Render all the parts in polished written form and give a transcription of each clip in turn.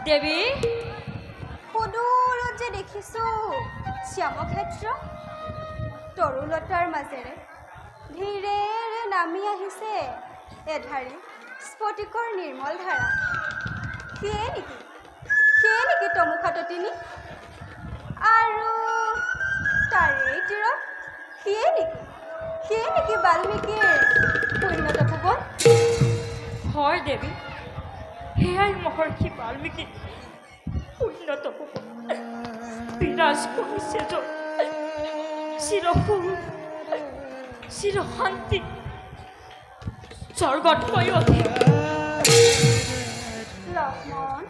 দেৱী সুদূৰত যে দেখিছোঁ শ্যামক্ষেত্ৰ তৰুলতাৰ মাজেৰে ধীৰে নামি আহিছে এধাৰি স্ফটিকৰ নিৰ্মল ধাৰা। সেয়ে নেকি তমুখাততিনী আৰু তাৰেই তীৰত সেয়ে নেকি বাল্মীকিৰ পুণ্য তপোবন। হয় দেৱী, সেয়াই মহৰ্ষি বাল্মীকি পুণ্য তপোবন। বিৰাজ কৰিছে য'ত চিৰসুখ চিৰশান্তি স্বৰ্গতকৈ অধিক। লক্ষ্মণ,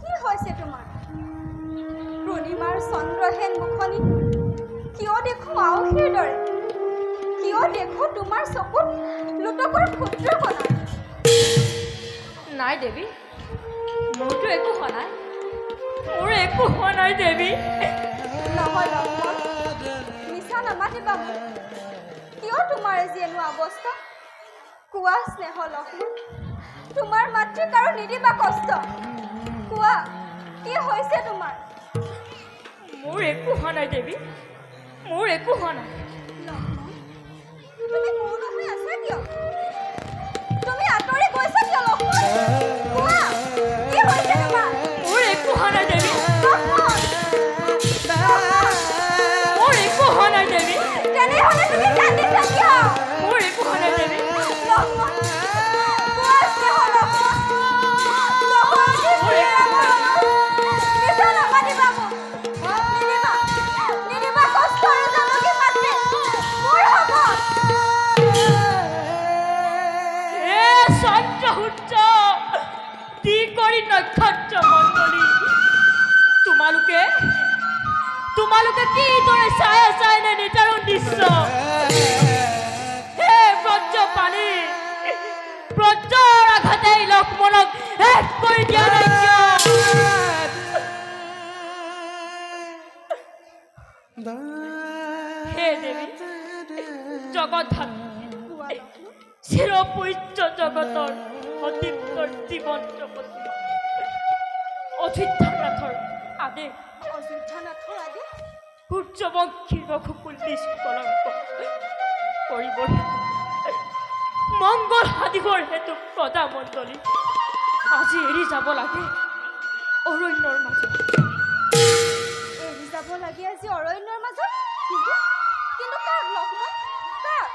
কি হৈছে তোমাৰ? পূৰ্ণিমাৰ চন্দ্ৰহেন মুখনি কিয় দেখোঁ আউসীৰ দৰে? কিয় দেখোঁ তোমাৰ চকুত লোটকৰ ক্ষুদ্ৰকণা? নাই দেৱী, মোৰতো একো হোৱা নাই, মোৰ একো হোৱা নাই দেৱী। নহয় লক্ষ্মণ, মিছা নামাতিবা মোক। কিয় তোমাৰ আজি এনে অৱস্থা? কোৱা স্নেহ লক্ষ্মণ, তোমাৰ মাতৃক আৰু নিদিবা কষ্ট। কোৱা, কি হৈছে তোমাৰ? মোৰ একো হোৱা নাই দেৱী, মোৰ একো হোৱা নাই। লক্ষ্মণ, তুমি মৌন হৈ আছা কিয়? তুমি আঁতৰি গৈছা কিয় লক্ষ্মণ? কোৱা, কি হৈছে তোমাৰ? মোৰ একো হোৱা নাই দেৱী, লক্ষ্মণ, মোৰ একো হোৱা নাই দেৱী, তেনেহ'লে তুমি কান্দিছা কিয়? মোৰ একো হোৱা নাই দেৱী। লক্ষ্মণ, কোৱা স্নেহ লক্ষ্মণ, জগতী মিছা নামাতিবা মোক। নিদিবা কষ্ট আৰু জানকী মাতৃ মোৰ হ'ব। হে চন্দ্ৰ সূৰ্য দি কৰি নক্ষত্ৰ মণ্ডলী, তোমালোকে কিদৰে চাই আছা এনে নিদাৰুণ দৃশ্য? হে ব্ৰজপাণি, ব্ৰজৰ আঘাতে লক্ষ্মণক শেষ কৰি দিয়া নাই কিয়? হে দেৱী জগতধাত্ৰী, চিৰপূজ্য জগতৰ অদীপ্তৰ জীৱন্ত পতি অযোধ্যানাথৰ আদেশ সূৰ্যবংশীৰ ৰঘুকুল নিষ্কলংক কৰিবৰ হেতু মংগল সাধিবৰ হেতু প্ৰজামণ্ডলী আজি এৰি যাব লাগে অৰণ্যৰ মাজত। এৰি যাব লাগে আজি অৰণ্যৰ মাজত? কিন্তু কাক লক্ষ্মণ, কাক?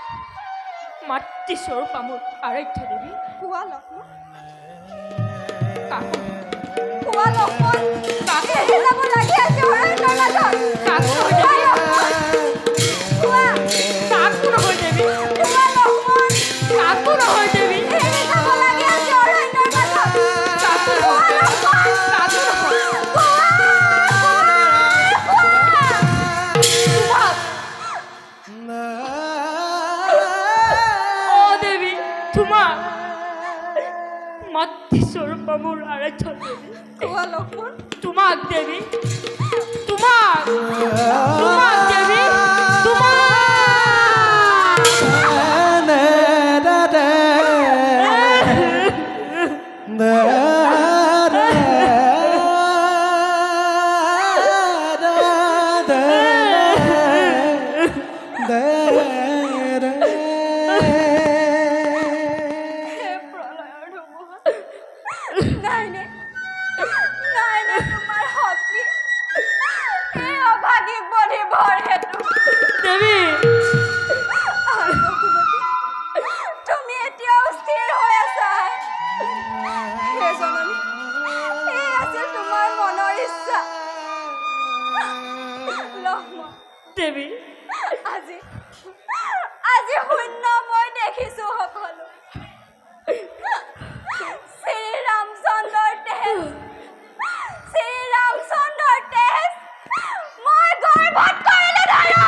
মাতৃস্বৰূপা মোৰ আৰাধ্য দেৱী। কোৱা লক্ষ্মণ, কাকো কোৱা লক্ষ্মণ, কাকো এৰি যাব লাগে আজি অৰণ্যৰ মাজত? কাকো নহয় কোৱা দেৱী, লক্ষ্মণ, কোৱা, কাকো নহয় দেৱী, কোৱা লক্ষ্মণ, কাকো নহয় দেৱী, এৰি যাব লাগে আজি অৰণ্যৰ মাজত? কাকো কোৱা নহয়, লক্ষ্মণ, কাকো নহয়। দেৱী তোমাক মাতৃস্বৰূপা মোৰ আৰাধ্য দেৱী, কোৱা লক্ষ্মণ, তোমাক দেৱী, তোমাক দেৱী, তোমাক নাই তোমাৰ শক্তি এই অভাগী বধিবৰ হেতু। দেৱী আৰু ৰঘুমতী, তুমি এতিয়াও স্থিৰ হৈ আছা? হে জননী, এই আছিল তোমাৰ মনৰ ইচ্ছা। লক্ষ্মণ দেৱী আজি শূন্য মই দেখিছো সকলো। শ্ৰীৰামচন্দ্ৰৰ তেজ মই গৰ্ভত কৰিলো ধাৰণ।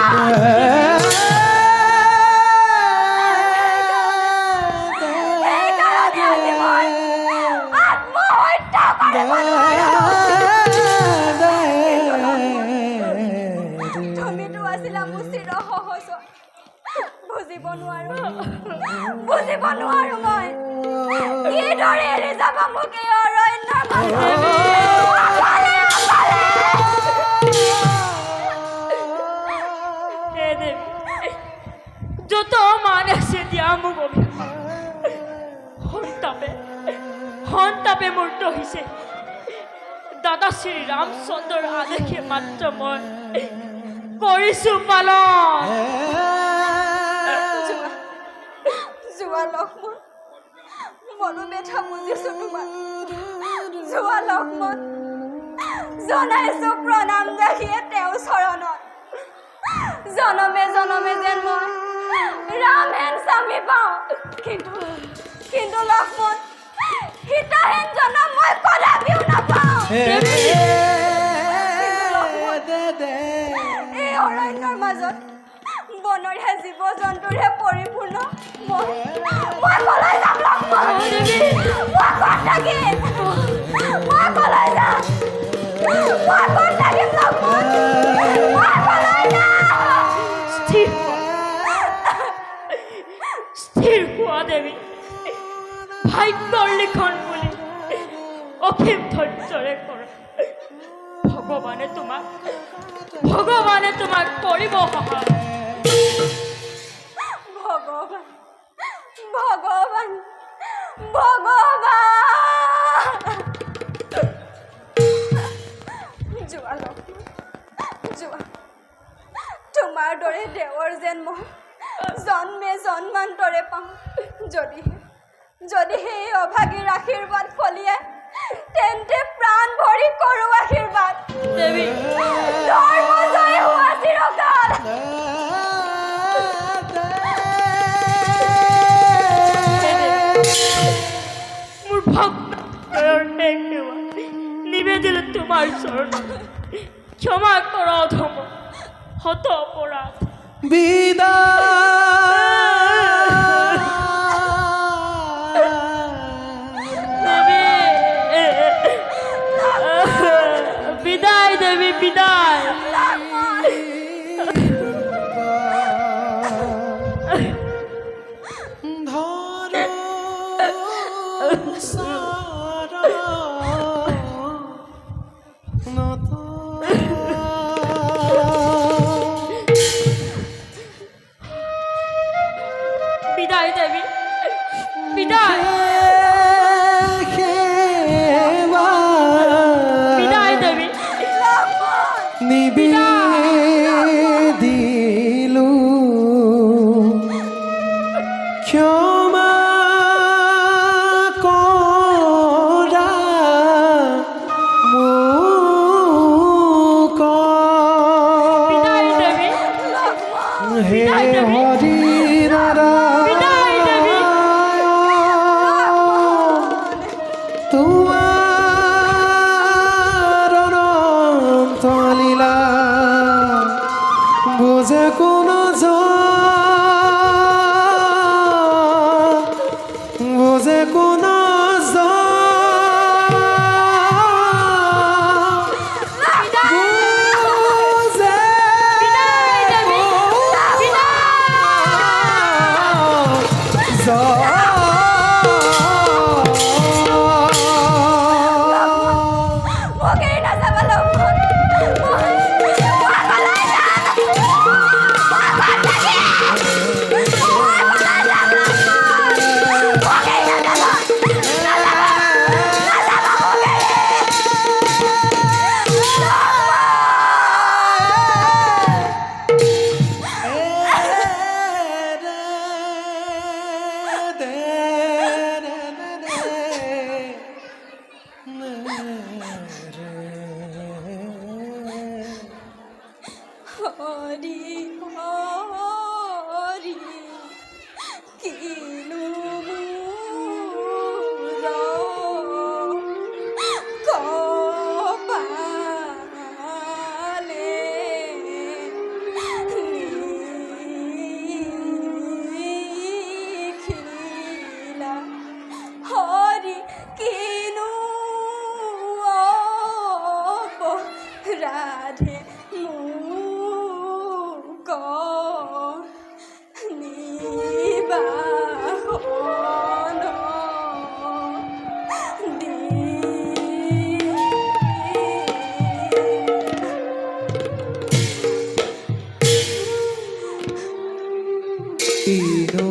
সেইকাৰণে আজি মই আত্মহত্যা কৰিব নোৱাৰো। তুমিতো আছিলা মোৰ চিৰ সহজ, বুজিব নোৱাৰো মই কিদৰে এৰি যাবা মোক এই অৰণ্যৰ হে দেবী যত মান আছে দিয়া মোক অভিশাপ সন্তাপে মূৰ্ত হৈছে দাদা শ্ৰী ৰামচন্দ্ৰৰ আদেশে মাত্ৰ মই কৰিছো পালন যোৱা লক্ষ্মণ মনোবেথা বুজিছো তোমাৰ যোৱা লক্ষ্মণ জনাইছো প্ৰণাম যাহিয়ে তেওঁ চৰণত জনমে জনমে যেন মই ৰামহেন স্বামী পাওঁ কিন্তু লক্ষ্মণ সীতাহেন জনম মই কদাপিও নাপাওঁ এই অৰণ্যৰ মাজত বনৰীয়া জীৱ জন্তুৰে পৰিপূৰ্ণ মই কলৈ যাম লক্ষ্মণ মই ক'ত থাকিম মই কলৈ যাম মই ক'ত থাকিম লক্ষ্মণ মই কলৈ যাম স্থিৰ হোৱা দেৱী ভাগ্যৰ লিখন বুলি অসীম ধৈৰ্যৰে কৰা ভগৱানে তোমাক কৰিব সহায় ভগৱান ভগৱান ভগৱান যোৱা লক্ষ্মণ যোৱা তোমাৰ দৰে দেৱৰ যেন মই জন্মে জন্মান্তৰে পাওঁ যদি সেই অভাগীৰ আশীৰ্বাদ ফলিয়াই তেন্তে প্ৰাণ ভৰি কৰোঁ আশীৰ্বাদ দেৱী ধৰ্ম জয় হোৱা চিৰকাল মোৰ ভক্তৰ নিবেদিলো তোমাৰ চৰণ ক্ষমা কৰ অধম হত অপৰাধ বিদায় দেবী বিদায় বিদায় দেবী বিদায় বিদায় দেবী নিবেদিলো ক্ষমা কৰা মোক বিদায় দেবী হে হৰি বিদায় দেবী তোমাৰ অনন্ত লীলা বুজে কোন বুজে কোন বিদায় দেবী বিদায় কিনো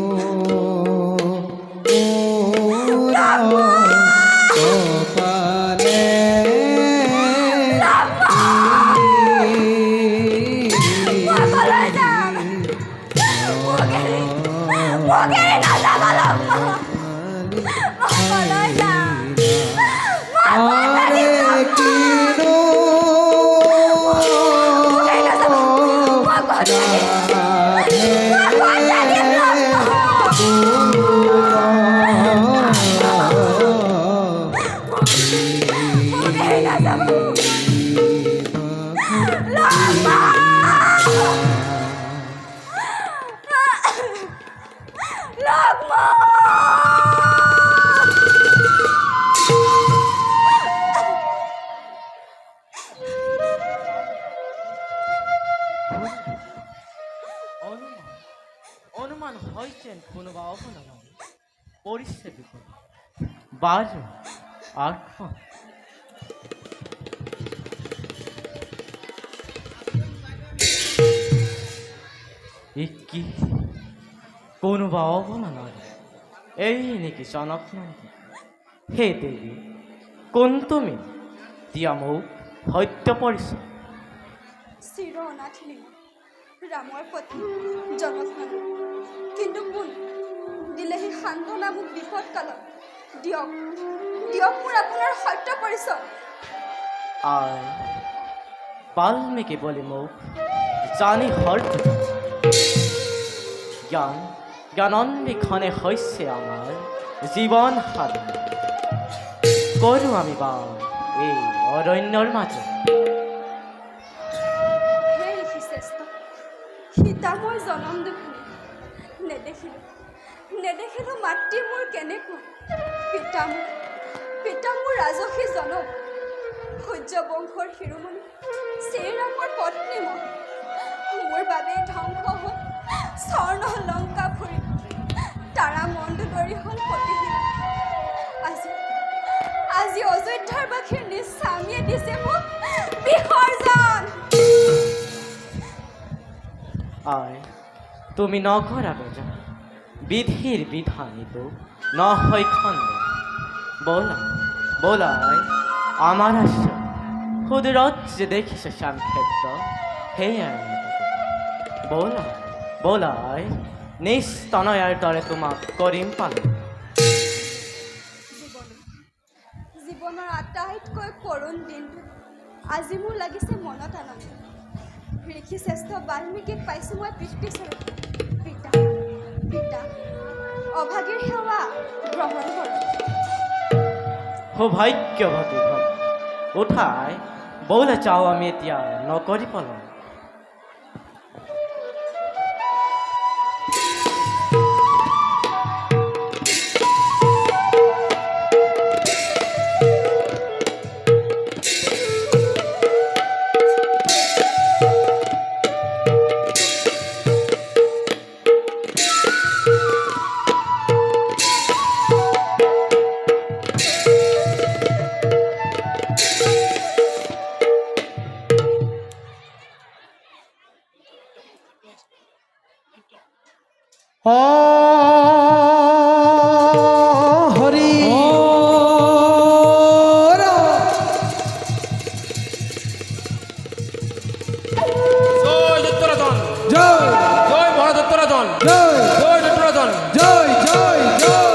মোরা কপালে কলৈ যাম? মোক এৰি নাযাব লক্ষ্মণ। কলৈ যাম? আরে কিনো অনুমান হয়েছেন কোনোবা অবলম্বন পরিস্থিতি বাজো আট কি কোনোবা অবলম্বন এই নাকি জনক নন্দী হে দেবী কোন তুমি দিয়া মোক সত্য পৰিচয় চিৰ অনাথিনী ৰামৰ পত্নী জনক কিন্তু কোন দিলেহি সান্তনা মোক বিপদ কালত দিয়ক দিয়ক মোৰ আপোনাৰ সত্য পৰিচয় আর বাল্মীকি বলে মোক জানি হর্ত জ্ঞান জ্ঞানন্বিক্ষণে হৈছে আমার জীবন সাধন করু আমি বা এই অরণ্যর মাঝে হে ঋষি শ্ৰেষ্ঠ সীতা মই জনম দেখোঁ নেদেখিলো মাতৃ মোৰ কেনেকুৱা পিতা মোৰ ৰাজসী জনক সূৰ্য বংশৰ শিৰোমণি শ্ৰীৰামৰ পত্নী মই মোৰ বাবে ধ্বংস হ'ল স্বৰ্ণ লংকা ফুৰি তাৰা মণ্ডলৰি হ'ল পতিহীন আজি অযোধ্যাৰ বাসীৰ নিজ স্বামীয়ে দিছে মোক বিসৰ্জন আর তুমি নকরা বোঝা বিধির বিধানিত ন হয় খন্ড বলাই আমার আশ্চর্য ক্ষুদ্রজ্জে দেখিস শ্যামক্ষেত্র হে বলাই নিস্তনয়ার দরে তোমাক কৰিম পালন জীৱনৰ আটাইতকৈ কৰুণ দিনটো আজি মোৰ লাগিছে মনত আনন্দ ঋষি শ্ৰেষ্ঠ বাল্মীকিক পাইছোঁ মই পৃথিৱীস্বৰূপ পিতা অভাগীৰ সেৱা গ্ৰহণ কৰক সৌভাগ্যৱতী ভৱ উঠাই বৌলে চাও আমি এতিয়া নকৰি পালন হরি জয় দত্তরাজন জয় জয় মহাদত্তরাজন জয় জয় দত্তরাজন জয় জয় জয়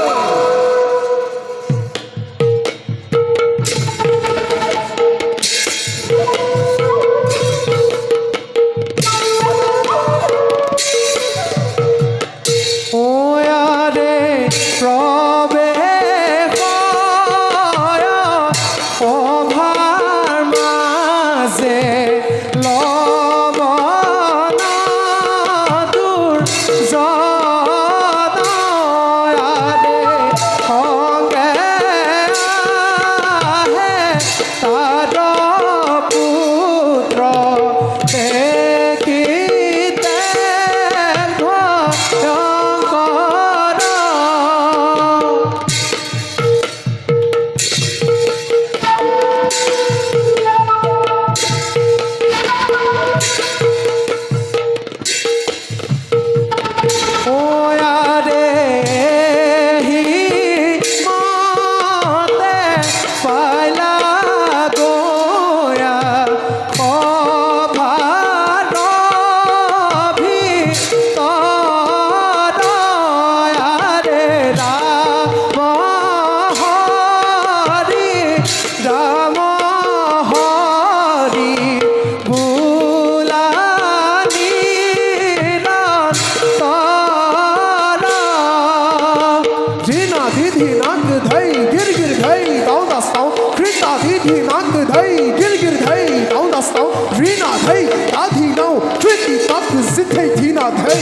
ও ওয়ারে হি মাতে পাইলা গোয়া ও ভারভি তরয়ারে রাম হরি রাম হরি বুলানি ঝিনা দিধি নাগ ধৈ গির গির ধৈ দাও দাস্তাও কৃতা দিধি নাগ ধৈ গির গির ধৈ দাও দাস্তাও ঝিনা ধৈ দাধি নাও কৃতি তাপ জিথৈ ঝিনা ধৈ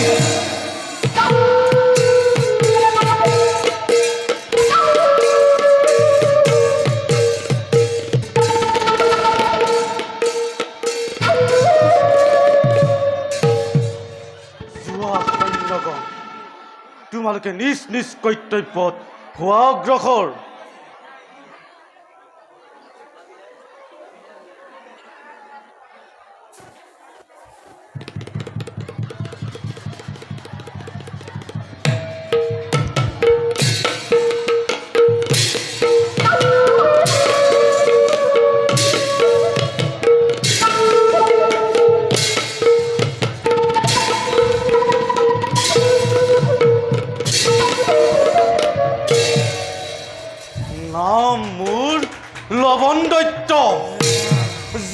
যোৱা সৈন্যগণ তোমালোকে নিজ নিজ কৰ্তব্যত হোৱা অগ্ৰসৰ নাম মোৰ লৱণ দৈত্য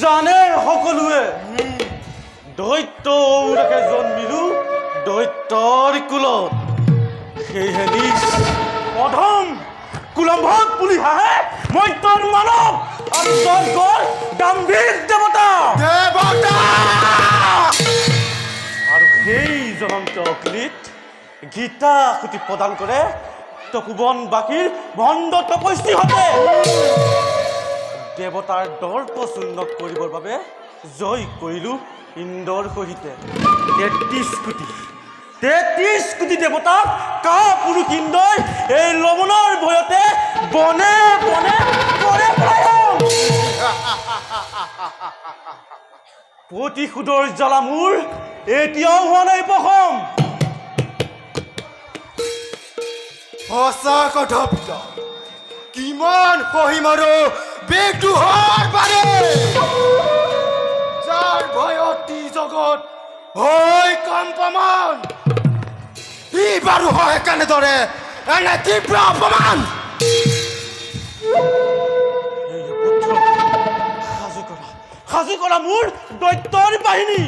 জানে সকলোৱে দৈত্য ঔৰাকে জন্মিলো দৈত্যৰ কুলত সেয়েহে নিজ অধম কুলম্ভক বুলি হাঁহে মই তোৰ মানৱ আৰু স্বৰ্গৰ গাম্ভীৰ দেৱতা আৰু সেই জ্বলন্ত অগ্নিত গীতা সুতি প্ৰদান কৰে তপোবন বাকীৰ ভণ্ড তপস্বীহঁতে দেৱতাৰ দৰ্প চূৰ্ণ কৰিবৰ বাবে জয় কৰিলোঁ ইন্দ্ৰৰ সহিতে 33 কোটি দেৱতাক কা পুৰুষ ইন্দ্ৰই এই লৱণৰ ভয়তে বনে বনে কৰে পলায়ন প্ৰতিশোধৰ জ্বালা মোৰ এতিয়াও হোৱা নাই উপশম সঁচা কথা পিতা কিমান সহিম আৰু বেগটো হৰ পাৰে যাৰ ভয়ত জগত হৈ কম্পমান ই বাৰু হয় কেনেদৰে এনে তীব্ৰ অপমান সাজু কৰা মোৰ দৈত্যৰ বাহিনী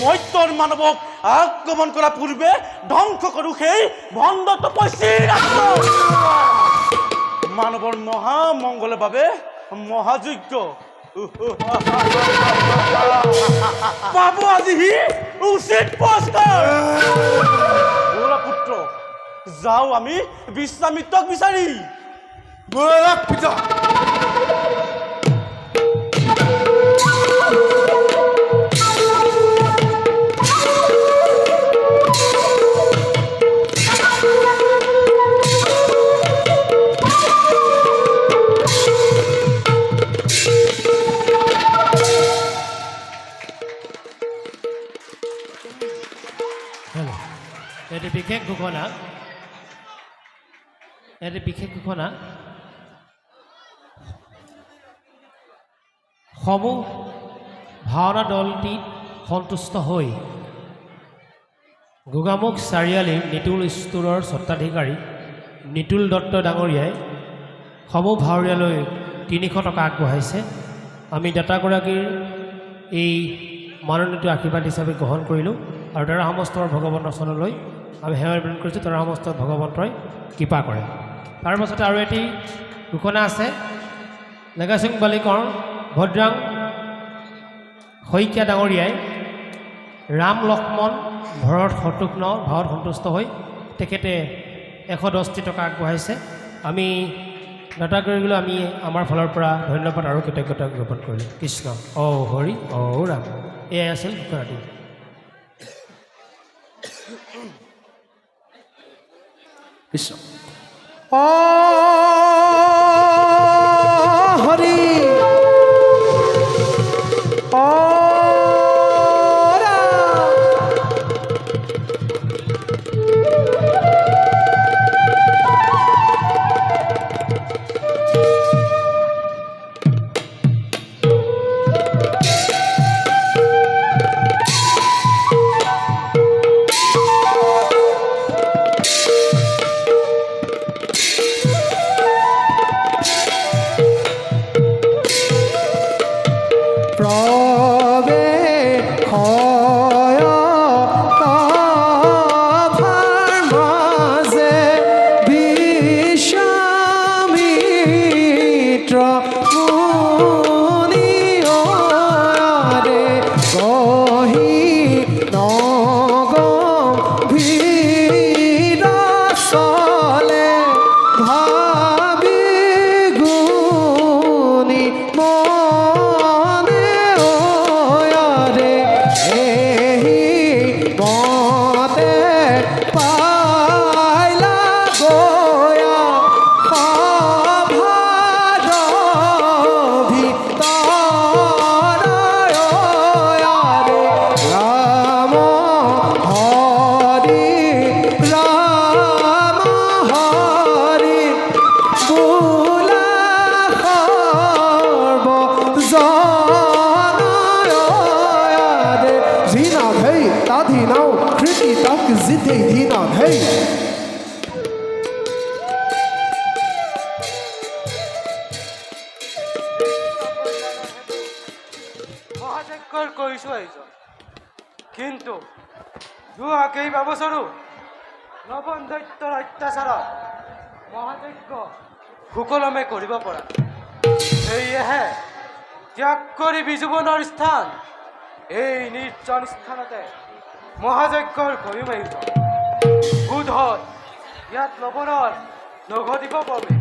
মই তোৰ মানৱক আক্ৰমণ কৰা পূৰ্বে ধ্বংস কৰোঁ সেই ভণ্ড তপস্বীৰ আশ্ৰম মানৱৰ মহামংগলৰ বাবে মহাযজ্ঞ পাব আজি সি উচিত পুৰস্কাৰ পুত্ৰ যাওঁ আমি বিশ্বামিত্ৰক বিচাৰি পিতা এটি বিশেষ ঘোষণা সমূহ ভাওনা দলটি সন্তুষ্ট হৈ গোগামুখ চাৰিআলিৰ নিতুল ষ্ট'ৰৰ স্বত্বাধিকাৰী নিতুল দত্ত ডাঙৰীয়াই সমূহ ভাৱৰীয়ালৈ 300 টকা আগবঢ়াইছে আমি দাতাগৰাকীৰ এই মাননীয় আশীৰ্বাদ হিচাপে গ্ৰহণ কৰিলোঁ আৰু তাৰ সমস্ত ভগৱন্তৰ চৰণলৈ আমি সেৱা নিবেদন কৰিছোঁ তাৰ সমস্ত ভগৱন্তই কৃপা কৰে তাৰ পাছতে আৰু এটি ঘোষণা আছে নেগাসিং বালিকৰ ভদ্ৰাং শইকীয়া ডাঙৰীয়াই ৰাম লক্ষ্মণ ভৰত শত্ৰুঘ্ন ভাৱত সন্তুষ্ট হৈ তেখেতে 110 টকা আগবঢ়াইছে আমি দাতাগৰাকীলৈ আমি আমাৰ ফালৰ পৰা ধন্যবাদ আৰু কৃতজ্ঞতা জ্ঞাপন কৰিলোঁ কৃষ্ণ ঔ হৰি ঔ ৰাম এয়াই আছিল ঘোষণাটি ও হৰি ও ৰাম ধীনাথ হেই মহাযজ্ঞৰ কৰিছো এইজন কিন্তু যোৱা কেইবাবছৰো নবন দৈত্যৰ অত্যাচাৰত মহাযজ্ঞ সুকলমে কৰিব পৰা সেয়েহে ত্যাগ কৰি বিজুৱনৰ স্থান এই নিৰ্জন স্থানতে মহাযজ্ঞৰ কৰিম এইজন বোধ হয় ইয়াত লবণৰ নঘটিব বাবে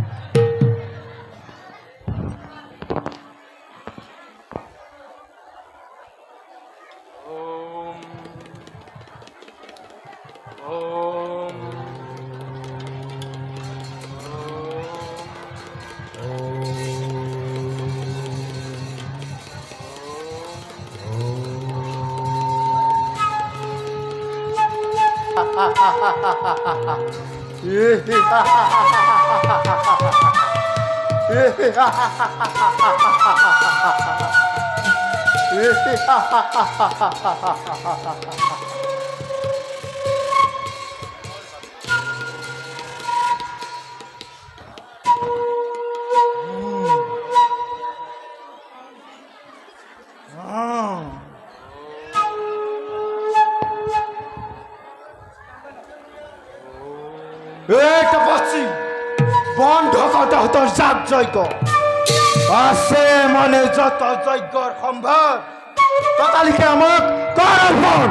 এই তপস্বী বন্ধ কর তহতর যাগ যজ্ঞ আছে মানে যত যজ্ঞর সম্ভব ততালিকে আমাক কর অর্পণ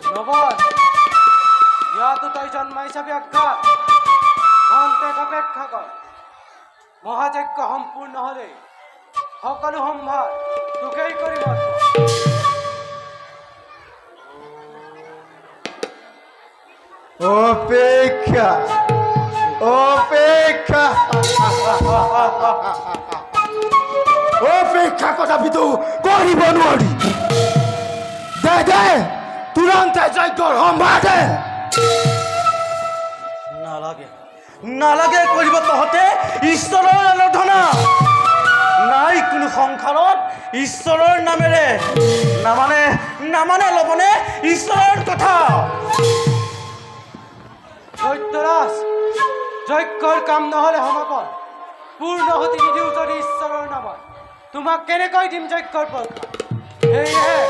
নবন ইয়াতো তই জন্মাইছা ব্যাখ্যা খন্তেক অপেক্ষা কর মহাযজ্ঞ সম্পূৰ্ণ হলে সকলো সম্ভাৰ তোকেই কৰিব অপেক্ষা অপেক্ষা অপেক্ষা কথাবিটো কৰিব নোৱাৰি দে দে তুৰন্তে যজ্ঞৰ সম্ভাৰ দে নালাগে নালাগে কৰিব তহঁতে ঈশ্বৰৰ আৰাধনা নাই কোনো সংসাৰত ঈশ্বৰৰ নামেৰে নামানে লবনে ঈশ্বৰৰ কথা দৈত্যৰাজ যজ্ঞৰ কাম নহলে সমাপন পূৰ্ণহতি নিদিও যদি ঈশ্বৰৰ নামত তোমাক কেনেকৈ দিম যজ্ঞৰ পৰীক্ষা সেয়েহে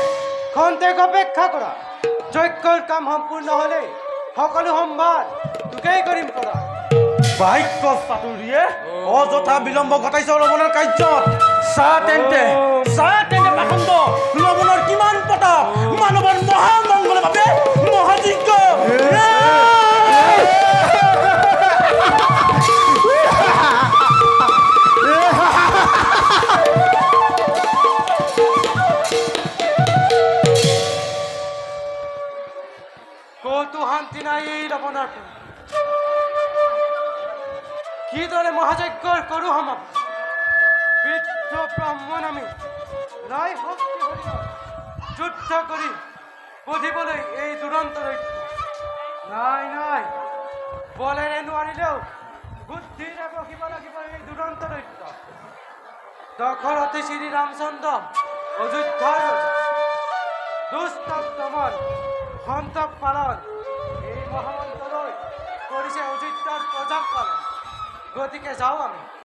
খন্তেক অপেক্ষা কৰা যজ্ঞৰ কাম সম্পূৰ্ণ হলে সকলো সম্ভাৰ তোকেই কৰিম কৰা বাক্য চাতুৰিয়ে অযথা বিলম্ব ঘটাইছে লবণৰ কাৰ্যত চা তেন্তে পাখন্দ লবণৰ কিমান প্ৰতাপ মানৱৰ মহামংগলৰ বাবে মহাযজ্ঞ কতো শান্তি নাই এই লবণৰ কিদৰে মহাযজ্ঞৰ কৰো সমাপ্ত বৃদ্ধ ব্ৰাহ্মণ আমি ৰায় ভক্তি হৰিণ যুদ্ধ কৰি বধিবলৈ এই দুৰন্ত দৈত্য নাই বলেৰে নোৱাৰিলেও বুদ্ধিৰে বহিব লাগিব এই দুৰন্ত দৈত্য দশৰথী শ্ৰী ৰামচন্দ্ৰ অযোধ্যাৰ ৰজা দুষ্ট দমন সন্তক পালন এই মহামন্ত্ৰলৈ কৰিছে অযোধ্যাৰ প্ৰজাক পালন গতিকে যাওঁ আমি